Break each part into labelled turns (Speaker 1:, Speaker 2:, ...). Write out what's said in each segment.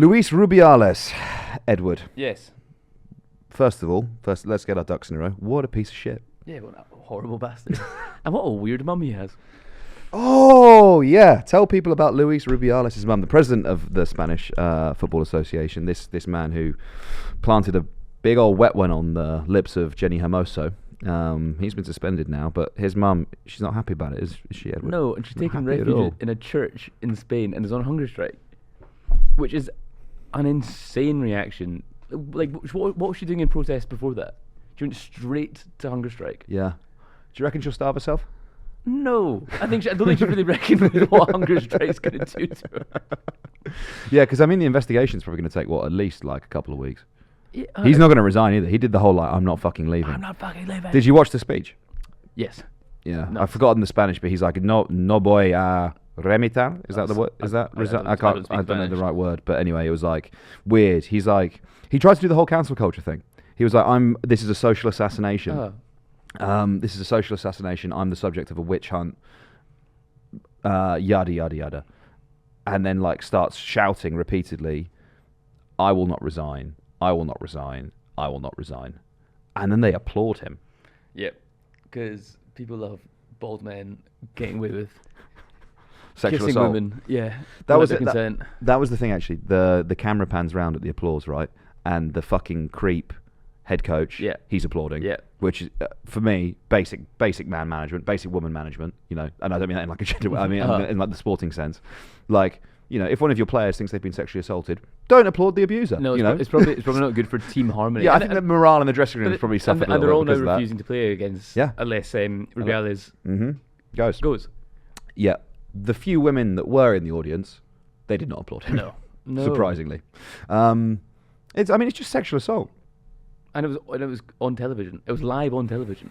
Speaker 1: Luis Rubiales, Edward.
Speaker 2: Yes.
Speaker 1: First of all, let's get our ducks in a row. What a piece of shit.
Speaker 2: Yeah, what a horrible bastard. And what a weird mum he has.
Speaker 1: Oh, yeah. Tell people about Luis Rubiales' mum, the president of the Spanish Football Association. This man who planted a big old wet one on the lips of Jenny Hermoso. He's been suspended now, but his mum, she's not happy about it, is she, Edward?
Speaker 2: No, and she's
Speaker 1: Not
Speaker 2: taken
Speaker 1: happy at
Speaker 2: refuge
Speaker 1: all.
Speaker 2: in a church in Spain and is on hunger strike, which is an insane reaction. Like, what was she doing in protest before that? She went straight to hunger strike.
Speaker 1: Yeah. Do you reckon she'll starve herself?
Speaker 2: No, I don't think she really reckoned what hunger strike's going to do to her.
Speaker 1: Yeah, because I mean the investigation's probably going to take at least like a couple of weeks.
Speaker 2: Yeah,
Speaker 1: He's not going to resign either. He did the whole like, I'm not fucking leaving.
Speaker 2: I'm not fucking leaving.
Speaker 1: Did you watch the speech?
Speaker 2: Yes.
Speaker 1: Yeah,
Speaker 2: No.
Speaker 1: I've forgotten the Spanish, but he's like, no voy a remitar. Is that the word? Is that?
Speaker 2: I don't
Speaker 1: I can't.
Speaker 2: speak
Speaker 1: I don't know the
Speaker 2: Spanish.
Speaker 1: right word, but anyway, it was like weird. He's like, he tried to do the whole cancel culture thing. He was like, this is a social assassination.
Speaker 2: Oh.
Speaker 1: This is a social assassination. I'm the subject of a witch hunt. Yada yada yada, and then like starts shouting repeatedly, "I will not resign. I will not resign. I will not resign," and then they applaud him.
Speaker 2: Yep. Because people love bald men getting away with
Speaker 1: Sexual
Speaker 2: kissing
Speaker 1: assault.
Speaker 2: women. Yeah.
Speaker 1: That was
Speaker 2: without
Speaker 1: it.
Speaker 2: their consent.
Speaker 1: That was the thing, actually. The camera pans round at the applause, right? And the fucking creep head coach,
Speaker 2: Yeah.
Speaker 1: he's applauding.
Speaker 2: Yeah.
Speaker 1: Which is, for me, basic man management, basic woman management, you know. And I don't mean that in like a gender way. I mean in like the sporting sense. Like, you know, if one of your players thinks they've been sexually assaulted, don't applaud the abuser.
Speaker 2: No,
Speaker 1: you know?
Speaker 2: it's probably not good for team harmony.
Speaker 1: Yeah, I
Speaker 2: And-
Speaker 1: think the morale in the dressing room
Speaker 2: but
Speaker 1: has probably
Speaker 2: and
Speaker 1: suffered a
Speaker 2: and they're
Speaker 1: little
Speaker 2: all
Speaker 1: bit
Speaker 2: now
Speaker 1: because of that.
Speaker 2: refusing to play against
Speaker 1: Yeah.
Speaker 2: unless Rubiales
Speaker 1: Goes.
Speaker 2: goes.
Speaker 1: Yeah. The few women that were in the audience, they did not applaud him.
Speaker 2: No.
Speaker 1: Surprisingly. It's just sexual assault.
Speaker 2: And it was on television. It was live on television.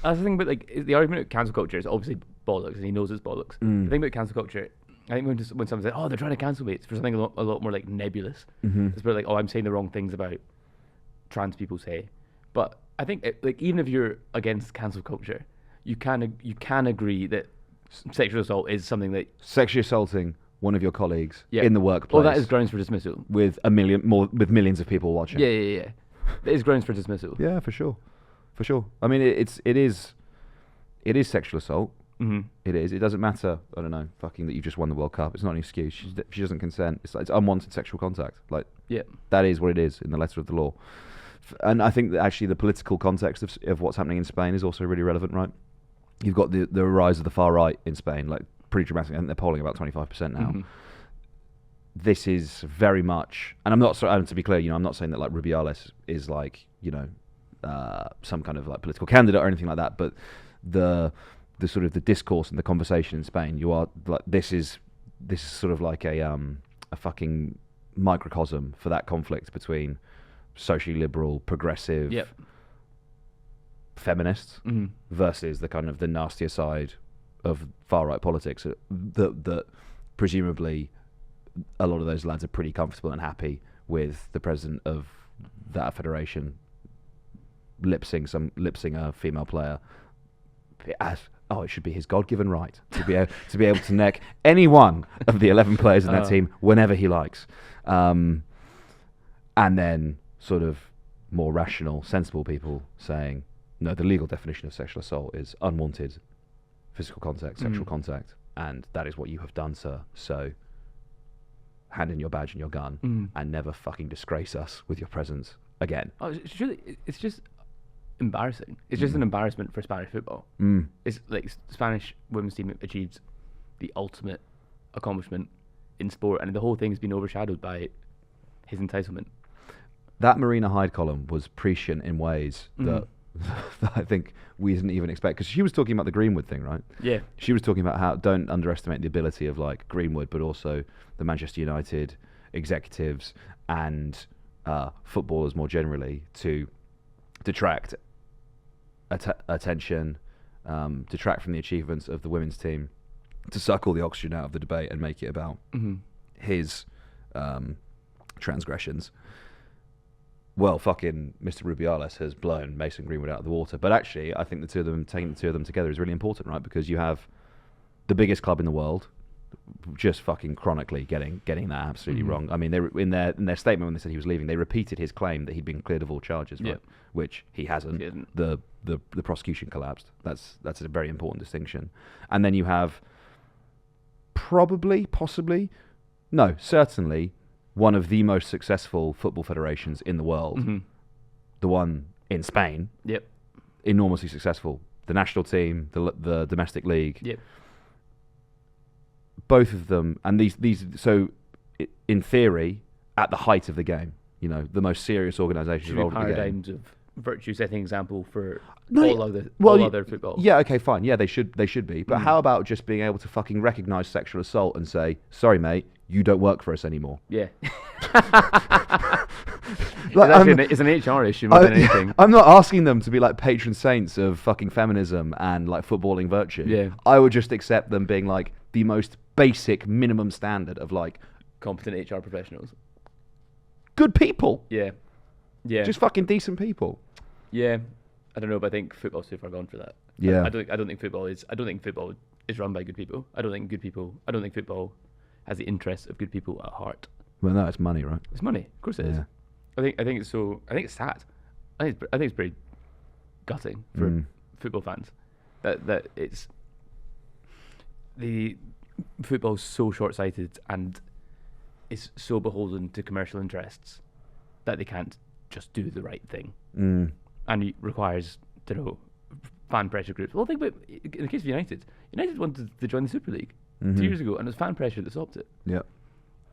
Speaker 2: That's the thing about like the argument of cancel culture is obviously bollocks, and he knows it's bollocks. The thing about cancel culture, I think when someone says, "Oh, they're trying to cancel me," it's for something a lot more like nebulous. It's about like, "Oh, I'm saying the wrong things about trans people," say. But I think like even if you're against cancel culture, you can agree that sexual assault is something that
Speaker 1: Sexually assaulting one of your colleagues
Speaker 2: Yeah.
Speaker 1: in the workplace.
Speaker 2: well, that is grounds for dismissal.
Speaker 1: with millions of people watching.
Speaker 2: Yeah. It is grounds for dismissal.
Speaker 1: Yeah, for sure. I mean, it is sexual assault.
Speaker 2: Mm-hmm.
Speaker 1: It is. It doesn't matter. I don't know. Fucking that you just won the World Cup. It's not an excuse. She doesn't consent. It's unwanted sexual contact. Like
Speaker 2: Yeah.
Speaker 1: that is what it is in the letter of the law. And I think that actually the political context of what's happening in Spain is also really relevant, right? You've got the rise of the far right in Spain, like pretty dramatic. I think they're polling about 25% now.
Speaker 2: Mhm.
Speaker 1: This is very much, and I'm not. And to be clear, you know, I'm not saying that like Rubiales is like, you know, some kind of like political candidate or anything like that. But the sort of the discourse and the conversation in Spain, you are like this is sort of like a fucking microcosm for that conflict between socially liberal, progressive,
Speaker 2: Yep.
Speaker 1: feminists
Speaker 2: Mhm.
Speaker 1: versus the kind of the nastier side of far right politics that presumably a lot of those lads are pretty comfortable and happy with the president of that federation lip-syncing a female player as it should be his God-given right to be able to neck any one of the 11 players in that team whenever he likes, and then sort of more rational, sensible people saying, no, the legal definition of sexual assault is unwanted physical contact, sexual contact, and that is what you have done, sir. So hand in your badge and your gun and never fucking disgrace us with your presence again.
Speaker 2: Oh, it's just embarrassing. It's just an embarrassment for Spanish football. It's like Spanish women's team achieved the ultimate accomplishment in sport, and the whole thing's been overshadowed by his entitlement.
Speaker 1: That Marina Hyde column was prescient in ways that I think we didn't even expect, because she was talking about the Greenwood thing, right?
Speaker 2: Yeah.
Speaker 1: She was talking about how don't underestimate the ability of like Greenwood, but also the Manchester United executives and footballers more generally to detract attention, detract from the achievements of the women's team, to suck all the oxygen out of the debate and make it about his transgressions. Well, fucking Mr. Rubiales has blown Mason Greenwood out of the water. But actually, I think taking the two of them together is really important, right? Because you have the biggest club in the world, just fucking chronically getting that absolutely wrong. I mean, they in their statement when they said he was leaving, they repeated his claim that he'd been cleared of all charges, right? Which he hasn't. The prosecution collapsed. That's a very important distinction. And then you have possibly, no, certainly one of the most successful football federations in the world, the one in Spain, enormously successful. The national team, the domestic league, both of them, and these. So, in theory, at the height of the game, the most serious organisations involved in the game.
Speaker 2: Paradigms of virtue-setting example for all other football.
Speaker 1: Yeah, okay, fine. Yeah, they should be. But how about just being able to fucking recognise sexual assault and say, sorry, mate, you don't work for us anymore?
Speaker 2: Yeah. It's an HR issue more than anything.
Speaker 1: I'm not asking them to be like patron saints of fucking feminism and like footballing virtue.
Speaker 2: Yeah.
Speaker 1: I would just accept them being like the most basic minimum standard of like
Speaker 2: competent HR professionals.
Speaker 1: Good people.
Speaker 2: Yeah. Yeah.
Speaker 1: Just fucking decent people.
Speaker 2: Yeah. I don't know, but I think football's too far gone for that.
Speaker 1: Yeah.
Speaker 2: I don't think football is run by good people. I don't think football has the interests of good people at heart.
Speaker 1: Well, no, it's money, right?
Speaker 2: It's money. Of course it is. I think it's sad. I think it's pretty gutting for football fans that it's the football's so short-sighted and is so beholden to commercial interests that they can't just do the right thing, and it requires fan pressure groups. Well, think about in the case of United. United wanted to join the Super League 2 years ago, and it was fan pressure that stopped it.
Speaker 1: Yeah.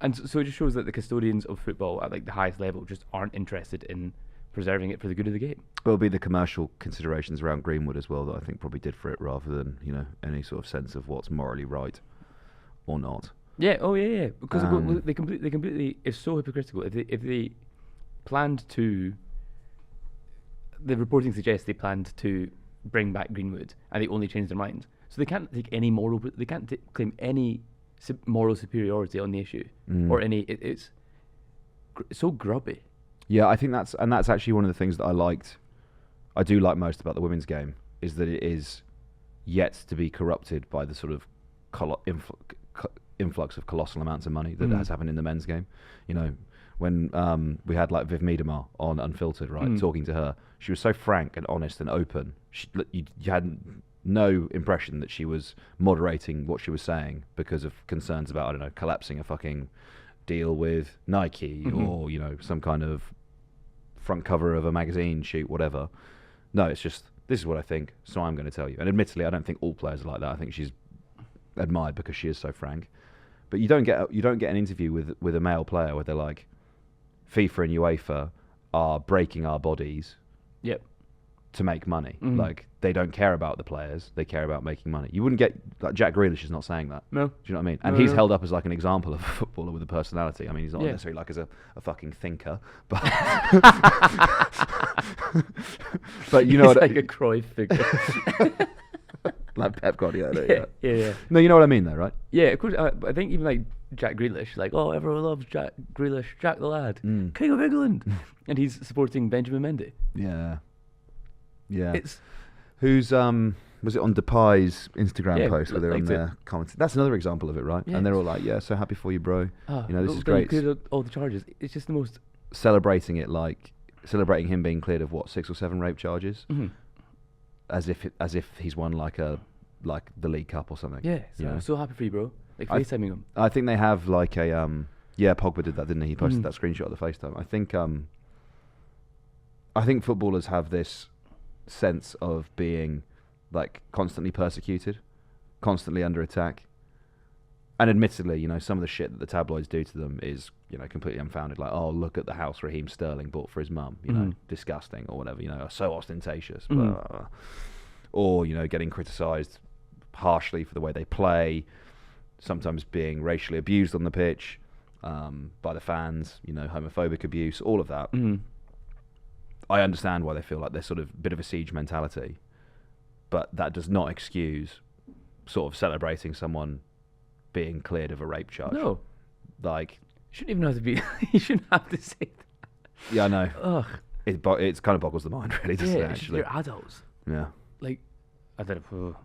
Speaker 2: And so it just shows that the custodians of football at like the highest level just aren't interested in preserving it for the good of the game.
Speaker 1: It'll be the commercial considerations around Greenwood as well that I think probably did for it, rather than any sort of sense of what's morally right or not.
Speaker 2: Yeah. Oh yeah. Because they completely. It's so hypocritical. If they planned to, the reporting suggests they planned to bring back Greenwood, and they only changed their mind. So they can't take any moral. They can't claim any moral superiority on the issue or any. It's so grubby.
Speaker 1: Yeah, I think that's actually one of the things that I do like most about the women's game, is that it is yet to be corrupted by the sort of influx of colossal amounts of money that has happened in the men's game. When we had like Viv Miedema on Unfiltered, right, talking to her, she was so frank and honest and open. You had no impression that she was moderating what she was saying because of concerns about, I don't know, collapsing a fucking deal with Nike or, some kind of front cover of a magazine shoot, whatever. No, it's just, this is what I think, so I'm going to tell you. And admittedly, I don't think all players are like that. I think she's admired because she is so frank. But you don't get an interview with a male player where they're like, FIFA and UEFA are breaking our bodies to make money. Like, they don't care about the players, they care about making money. You wouldn't get, like, Jack Grealish is not saying that.
Speaker 2: No.
Speaker 1: Do you know what I mean? And he's held up as like an example of a footballer with a personality. I mean, he's not necessarily like as a fucking thinker, but but you know
Speaker 2: he's
Speaker 1: what,
Speaker 2: like a Cruyff figure.
Speaker 1: like Pep Guardiola.
Speaker 2: Yeah.
Speaker 1: No, you know what I mean though, right?
Speaker 2: Yeah, of course. But I think even like Jack Grealish, like, oh, everyone loves Jack Grealish, Jack the lad, King of England, and he's supporting Benjamin Mendy.
Speaker 1: Yeah.
Speaker 2: It's
Speaker 1: who's was it on Depay's Instagram post where they're on
Speaker 2: liked
Speaker 1: there commenting? That's another example of it, right?
Speaker 2: Yeah,
Speaker 1: and they're all like, "Yeah, so happy for you, bro. This is great."
Speaker 2: Cleared all the charges. It's just the most
Speaker 1: celebrating him being cleared of what, 6 or 7 rape charges, as if he's won like the League Cup or something.
Speaker 2: Yeah, so I'm so happy for you, bro. Like FaceTiming him.
Speaker 1: I think they have like a Pogba did that, didn't he? He posted that screenshot of the FaceTime. I think footballers have this sense of being like constantly persecuted, constantly under attack, and admittedly, some of the shit that the tabloids do to them is completely unfounded. Like, oh, look at the house Raheem Sterling bought for his mum, disgusting or whatever, so ostentatious, blah, blah, blah. Or getting criticised harshly for the way they play, sometimes being racially abused on the pitch by the fans, homophobic abuse, all of that. I understand why they feel like there's sort of a bit of a siege mentality, but that does not excuse sort of celebrating someone being cleared of a rape charge.
Speaker 2: No.
Speaker 1: Like,
Speaker 2: shouldn't even have to be. You shouldn't have to say that.
Speaker 1: Yeah, I know.
Speaker 2: Ugh.
Speaker 1: It's kind of boggles the mind, really, doesn't it?
Speaker 2: Actually, you're adults.
Speaker 1: Yeah.
Speaker 2: Like, I don't know.